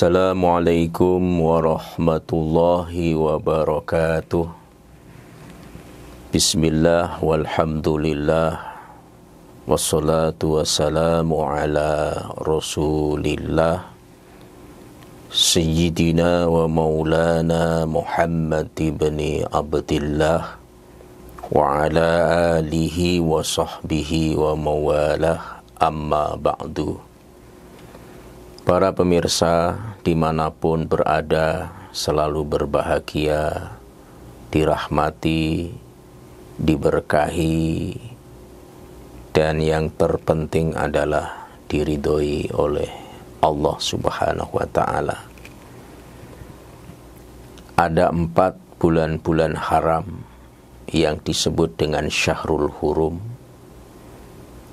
Assalamualaikum warahmatullahi wabarakatuh. Bismillah walhamdulillah wassalatu wassalamu ala rasulillah Sayyidina wa maulana Muhammad ibn Abdillah wa ala alihi wa sahbihi wa mawalah, amma ba'du. Para pemirsa dimanapun berada, selalu berbahagia, dirahmati, diberkahi, dan yang terpenting adalah diridhoi oleh Allah Subhanahu wa Ta'ala. Ada 4 bulan-bulan haram yang disebut dengan Syahrul Hurum.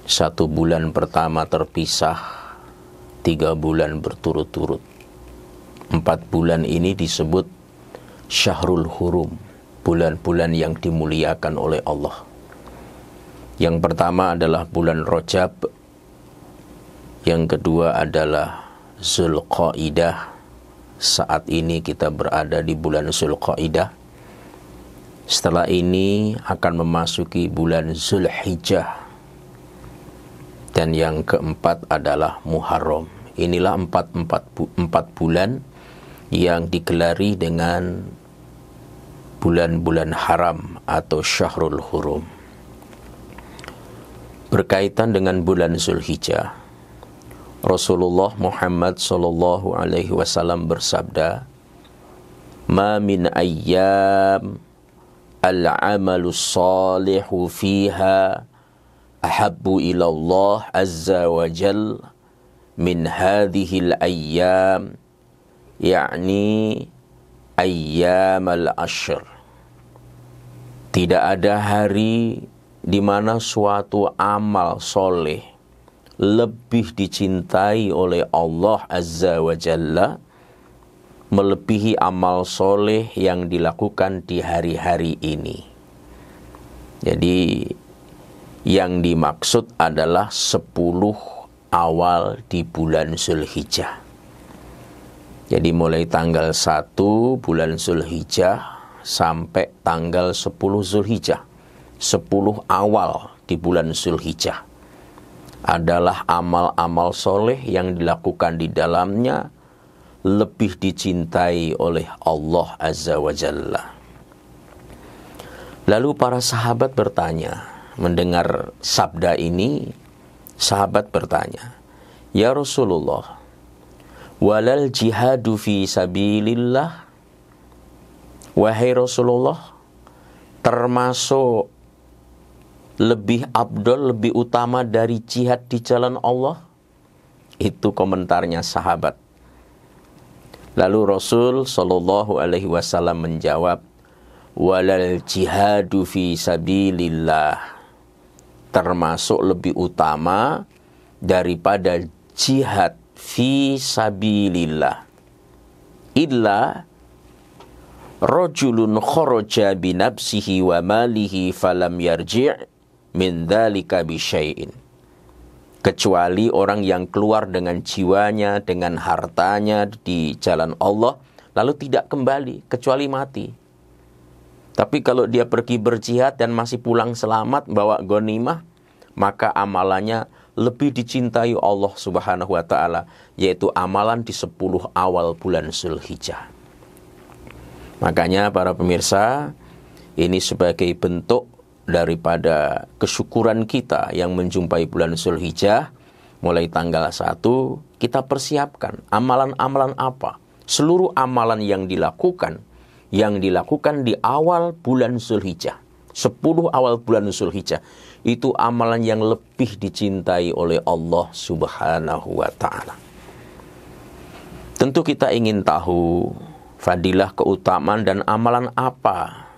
1 bulan pertama terpisah, 3 bulan berturut-turut. 4 bulan ini disebut Syahrul Hurum, bulan-bulan yang dimuliakan oleh Allah. Yang pertama adalah bulan Rajab, yang kedua adalah Zulqaidah. Saat ini kita berada di bulan Zulqaidah. Setelah ini akan memasuki bulan Zulhijjah. Dan yang keempat adalah Muharram. Inilah 4 bulan yang digelari dengan bulan-bulan haram atau Syahrul Hurum. Berkaitan dengan bulan Zulhijjah, Rasulullah Muhammad sallallahu alaihi wasallam bersabda, "Ma min ayyam al-'amalu salihu fiha ahabbu ila Allah azza wa jal min hadhil ayyam, yakni ayyam al-ashr." Tidak ada hari di mana suatu amal soleh lebih dicintai oleh Allah azza wa jalla melebihi amal soleh yang dilakukan di hari-hari ini. Jadi yang dimaksud adalah 10 awal di bulan Zulhijjah. Jadi mulai tanggal 1 bulan Zulhijjah sampai tanggal 10 Zulhijjah. 10 awal di bulan Zulhijjah adalah amal-amal soleh yang dilakukan di dalamnya lebih dicintai oleh Allah Azza wa Jalla. Lalu para sahabat bertanya, mendengar sabda ini, sahabat bertanya, "Ya Rasulullah, walal jihadu fi sabilillah?" Wahai Rasulullah, termasuk lebih afdol, lebih utama dari jihad di jalan Allah? Itu komentarnya sahabat. Lalu Rasul sallallahu alaihi wasallam menjawab, "Walal jihadu fi sabilillah." Termasuk lebih utama daripada jihad fi sabilillah illa rajulun kharaja bi nafsihi wa malihi falam yarji' min dzalika bi syai'in. Kecuali orang yang keluar dengan jiwanya, dengan hartanya di jalan Allah, lalu tidak kembali kecuali mati. Tapi kalau dia pergi berjihad dan masih pulang selamat bawa ghanimah, maka amalannya lebih dicintai Allah Subhanahu wa Ta'ala, yaitu amalan di 10 awal bulan Zulhijjah. Makanya para pemirsa, ini sebagai bentuk daripada kesyukuran kita yang menjumpai bulan Zulhijjah. Mulai tanggal 1 kita persiapkan amalan-amalan apa, seluruh amalan yang dilakukan di awal bulan Zulhijjah, 10 awal bulan Zulhijjah, itu amalan yang lebih dicintai oleh Allah Subhanahu wa Ta'ala. Tentu kita ingin tahu fadilah, keutamaan, dan amalan apa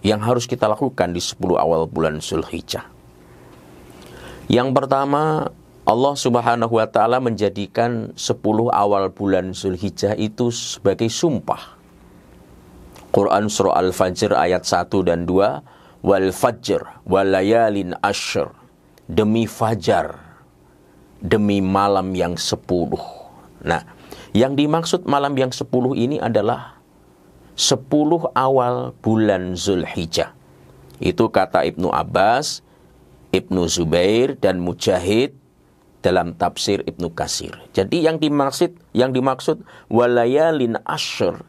yang harus kita lakukan di 10 awal bulan Zulhijjah. Yang pertama, Allah Subhanahu wa Ta'ala menjadikan 10 awal bulan Zulhijjah itu sebagai sumpah. Quran surah Al-Fajr ayat 1 dan 2, wal fajr wal layalin ashr, demi fajar, demi malam yang 10. Nah, Yang dimaksud malam yang 10 ini adalah 10 awal bulan Zulhijjah. Itu kata Ibnu Abbas, Ibnu Zubair, dan Mujahid dalam tafsir Ibnu Katsir. Jadi yang dimaksud walayalin asyr,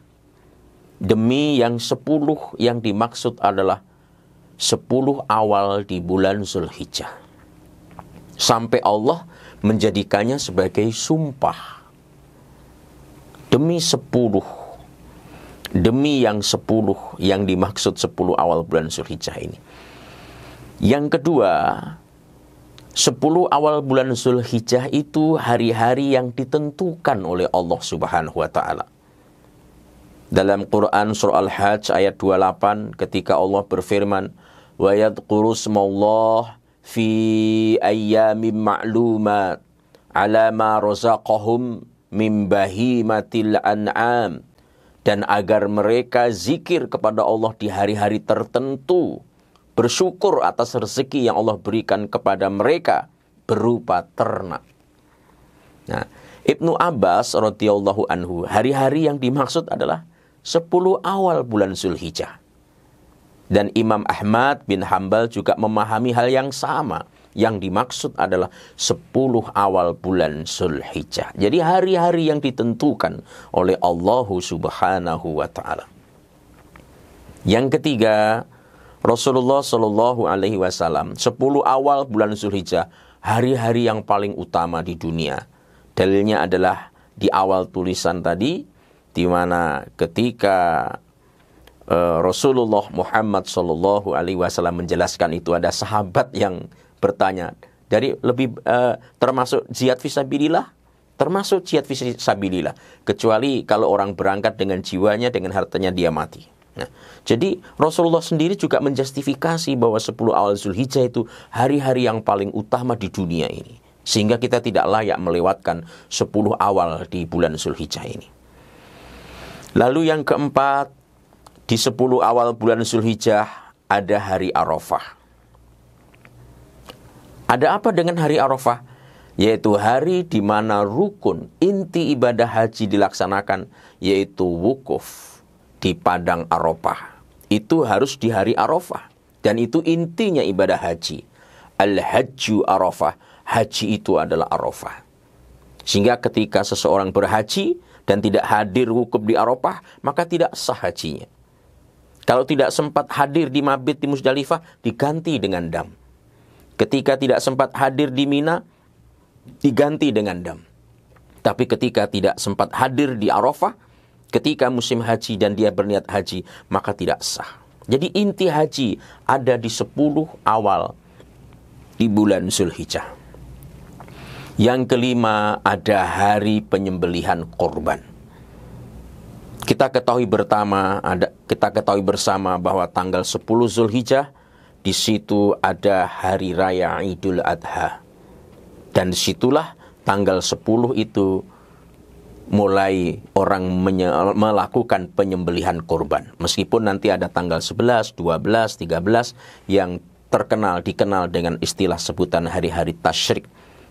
demi yang 10, yang dimaksud adalah 10 awal di bulan Zulhijjah. Sampai Allah menjadikannya sebagai sumpah. Demi 10, demi yang 10 yang dimaksud 10 awal bulan Zulhijjah ini. Yang kedua, 10 awal bulan Zulhijjah itu hari-hari yang ditentukan oleh Allah Subhanahu wa taala. Dalam Quran surah Al-Hajj ayat 28 ketika Allah berfirman, "Wa yadhkuru smallah fi ayyamin ma'lumat 'ala ma razaqahum min bahimatil an'am." Dan agar mereka zikir kepada Allah di hari-hari tertentu, bersyukur atas rezeki yang Allah berikan kepada mereka berupa ternak. Nah, Ibnu Abbas radhiyallahu anhu, hari-hari yang dimaksud adalah 10 awal bulan Zulhijjah. Dan Imam Ahmad bin Hanbal juga memahami hal yang sama. Yang dimaksud adalah 10 awal bulan Zulhijjah. Jadi hari-hari yang ditentukan oleh Allah Subhanahu wa ta'ala. Yang ketiga, Rasulullah Shallallahu Alaihi Wasallam 10 awal bulan Zulhijjah, hari-hari yang paling utama di dunia. Dalilnya adalah di awal tulisan tadi, di mana ketika Rasulullah Muhammad Shallallahu Alaihi Wasallam menjelaskan itu, ada sahabat yang bertanya, dari lebih termasuk jihad fisabilillah, termasuk jihad fisabilillah, kecuali kalau orang berangkat dengan jiwanya, dengan hartanya dia mati. Nah, jadi Rasulullah sendiri juga menjustifikasi bahwa 10 awal Zulhijjah itu hari-hari yang paling utama di dunia ini, sehingga kita tidak layak melewatkan 10 awal di bulan Zulhijjah ini. Lalu yang keempat, di 10 awal bulan Zulhijjah ada hari Arafah. Ada apa dengan hari Arafah? Yaitu hari di mana rukun inti ibadah haji dilaksanakan, yaitu wukuf di padang Arafah. Itu harus di hari Arafah. Dan itu intinya ibadah haji. Al-hajju Arafah. Haji itu adalah Arafah. Sehingga ketika seseorang berhaji dan tidak hadir wukuf di Arafah, maka tidak sah hajinya. Kalau tidak sempat hadir di mabit di Musdalifah, diganti dengan dam. Ketika tidak sempat hadir di Mina, diganti dengan dam. Tapi ketika tidak sempat hadir di Arafah, ketika musim haji dan dia berniat haji, maka tidak sah. Jadi inti haji ada di 10 awal di bulan Zulhijjah. Yang kelima, ada hari penyembelihan korban. Kita ketahui bersama bahwa tanggal 10 Zulhijjah di situ ada hari raya Idul Adha. Dan disitulah tanggal 10 itu mulai orang melakukan penyembelihan korban. Meskipun nanti ada tanggal 11, 12, 13 yang dikenal dengan istilah sebutan hari-hari tasyrik.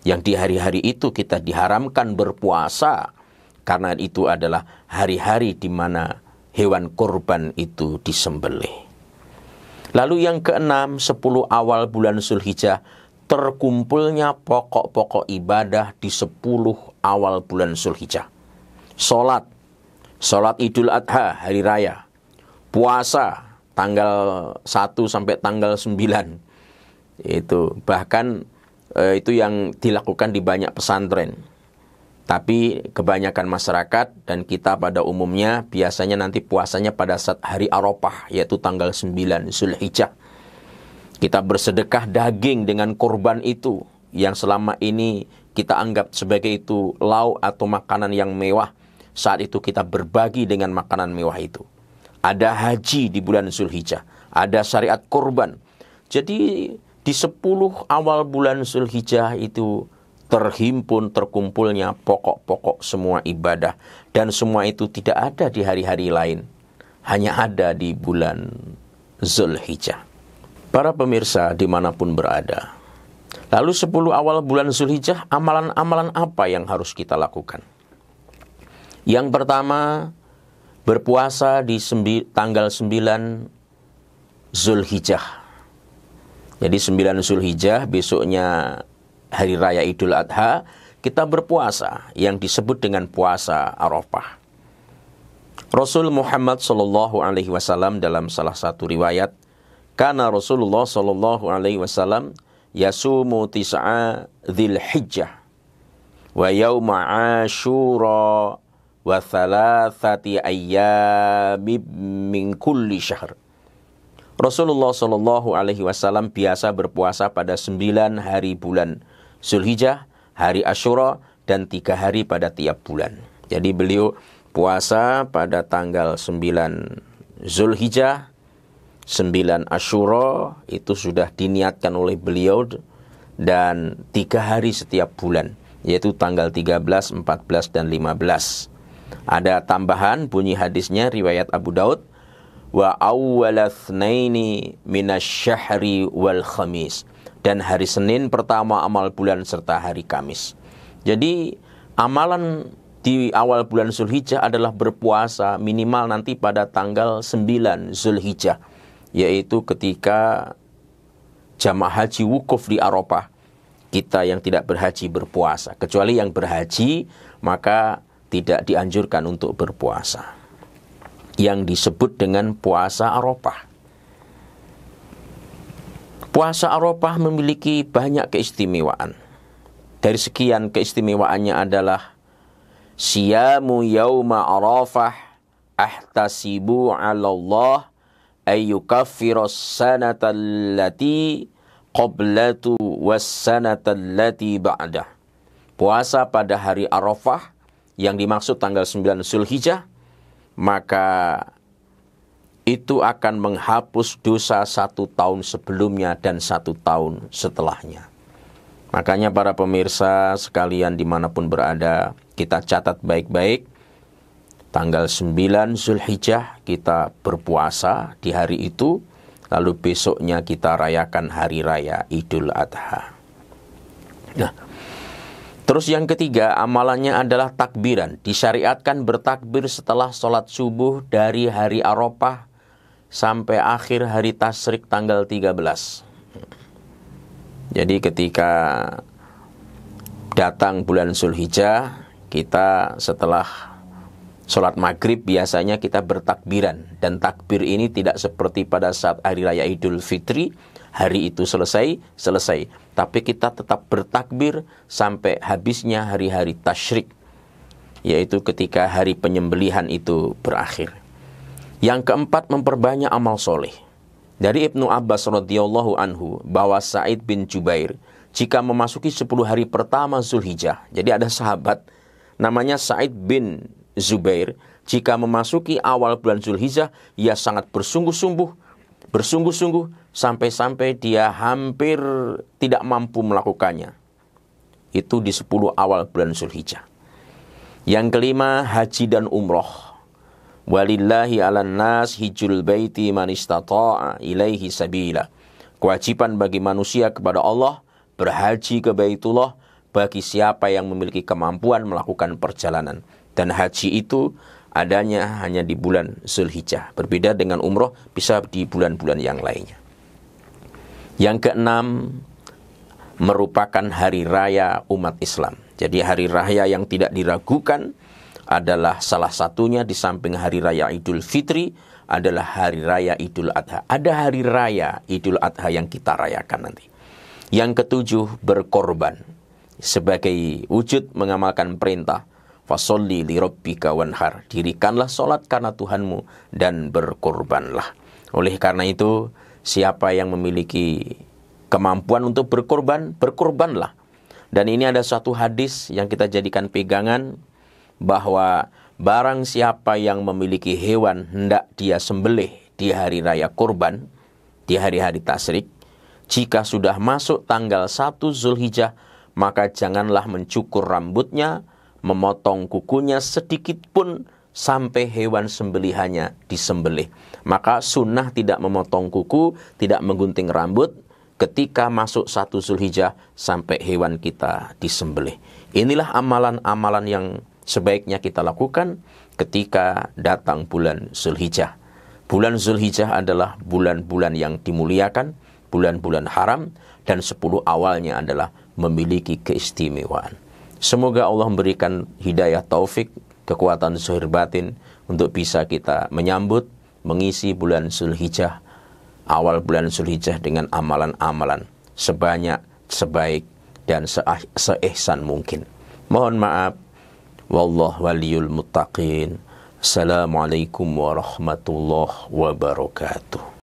Yang di hari-hari itu kita diharamkan berpuasa, karena itu adalah hari-hari di mana hewan korban itu disembelih. Lalu yang keenam, 10 awal bulan Zulhijjah, terkumpulnya pokok-pokok ibadah di 10 awal bulan Zulhijjah. Salat Idul Adha, hari raya. Puasa, tanggal 1 sampai tanggal 9. Itu bahkan itu yang dilakukan di banyak pesantren. Tapi kebanyakan masyarakat dan kita pada umumnya biasanya nanti puasanya pada saat hari Arafah, yaitu tanggal 9 Zulhijjah. Kita bersedekah daging dengan korban itu, yang selama ini kita anggap sebagai itu lauk atau makanan yang mewah. Saat itu kita berbagi dengan makanan mewah itu. Ada haji di bulan Zulhijjah, ada syariat korban. Jadi di 10 awal bulan Zulhijjah itu terkumpulnya pokok-pokok semua ibadah. Dan semua itu tidak ada di hari-hari lain, hanya ada di bulan Zulhijjah. Para pemirsa dimanapun berada, lalu 10 awal bulan Zulhijjah, amalan-amalan apa yang harus kita lakukan? Yang pertama, berpuasa di tanggal 9 Zulhijjah. Jadi 9 Zulhijjah, besoknya hari raya Idul Adha, kita berpuasa yang disebut dengan puasa Arafah. Rasul Muhammad sallallahu alaihi wasallam dalam salah satu riwayat, kana Rasulullah sallallahu alaihi wasallam yasumu tis'a Dzulhijjah wa yauma Asyura wa thalathati ayyami min kulli syahr. Rasulullah sallallahu alaihi wasallam biasa berpuasa pada 9 hari bulan Zulhijjah, hari Asyura, dan 3 hari pada tiap bulan. Jadi beliau puasa pada tanggal 9 Zulhijjah, 9 Asyura, itu sudah diniatkan oleh beliau, dan 3 hari setiap bulan, yaitu tanggal 13, 14, dan 15. Ada tambahan bunyi hadisnya riwayat Abu Daud, wa awwalatsnaini minasyahri wal khamis, dan hari Senin pertama amal bulan serta hari Kamis. Jadi amalan di awal bulan Zulhijjah adalah berpuasa minimal nanti pada tanggal 9 Zulhijjah, yaitu ketika jamaah haji wukuf di Arafah. Kita yang tidak berhaji berpuasa, kecuali yang berhaji maka tidak dianjurkan untuk berpuasa, yang disebut dengan puasa Arafah. Puasa Arafah memiliki banyak keistimewaan. Dari sekian keistimewaannya adalah siyamu yauma Arafah ahtasibu 'ala Allah ayyukaffiras sanata allati qablatu was sanata allati ba'dah. Puasa pada hari Arafah yang dimaksud tanggal 9 Zulhijjah, maka itu akan menghapus dosa 1 tahun sebelumnya dan 1 tahun setelahnya. Makanya para pemirsa sekalian dimanapun berada, kita catat baik-baik, tanggal 9 Zulhijjah kita berpuasa di hari itu, lalu besoknya kita rayakan hari raya Idul Adha. Nah, terus yang ketiga, amalannya adalah takbiran. Disyariatkan bertakbir setelah sholat subuh dari hari Arafah sampai akhir hari Tasyrik tanggal 13. Jadi ketika datang bulan Zulhijjah, kita setelah sholat maghrib biasanya kita bertakbiran. Dan takbir ini tidak seperti pada saat hari raya Idul Fitri, hari itu selesai. Tapi kita tetap bertakbir sampai habisnya hari-hari Tasyrik, yaitu ketika hari penyembelihan itu berakhir. Yang keempat, memperbanyak amal soleh. Dari Ibnu Abbas radhiyallahu anhu bahwa Sa'id bin Jubair jika memasuki 10 hari pertama Zulhijjah, jadi ada sahabat namanya Sa'id bin Zubair, jika memasuki awal bulan Zulhijjah, ia sangat bersungguh-sungguh sampai-sampai dia hampir tidak mampu melakukannya. Itu di 10 awal bulan Zulhijjah. Yang kelima, haji dan umroh. Walillahi 'alan nas hijjul baiti man istata'a ilaihi sabila. Kewajiban bagi manusia kepada Allah berhaji ke Baitullah bagi siapa yang memiliki kemampuan melakukan perjalanan. Dan haji itu adanya hanya di bulan Zulhijjah. Berbeda dengan umroh, bisa di bulan-bulan yang lainnya. Yang keenam, merupakan hari raya umat Islam. Jadi hari raya yang tidak diragukan adalah salah satunya di samping hari raya Idul Fitri adalah hari raya Idul Adha. Ada hari raya Idul Adha yang kita rayakan nanti. Yang ketujuh, berkorban. Sebagai wujud mengamalkan perintah, fasolli li rabbika wanhar. Dirikanlah solat karena Tuhanmu dan berkorbanlah. Oleh karena itu, siapa yang memiliki kemampuan untuk berkorban, berkorbanlah. Dan ini ada satu hadis yang kita jadikan pegangan, bahwa barang siapa yang memiliki hewan hendak dia sembelih di hari raya kurban, di hari-hari Tasyrik, jika sudah masuk tanggal 1 Zulhijjah, maka janganlah mencukur rambutnya, memotong kukunya sedikit pun sampai hewan sembelihannya disembelih. Maka sunnah tidak memotong kuku, tidak menggunting rambut ketika masuk 1 Zulhijjah sampai hewan kita disembelih. Inilah amalan-amalan yang sebaiknya kita lakukan ketika datang bulan Zulhijjah. Bulan Zulhijjah adalah bulan-bulan yang dimuliakan, bulan-bulan haram, dan 10 awalnya adalah memiliki keistimewaan. Semoga Allah memberikan hidayah taufik, kekuatan zuhur batin untuk bisa kita menyambut, mengisi bulan Zulhijjah, awal bulan Zulhijjah dengan amalan-amalan sebanyak, sebaik, dan seihsan mungkin. Mohon maaf. Wallahu waliyul muttaqin. Assalamualaikum warahmatullahi wabarakatuh.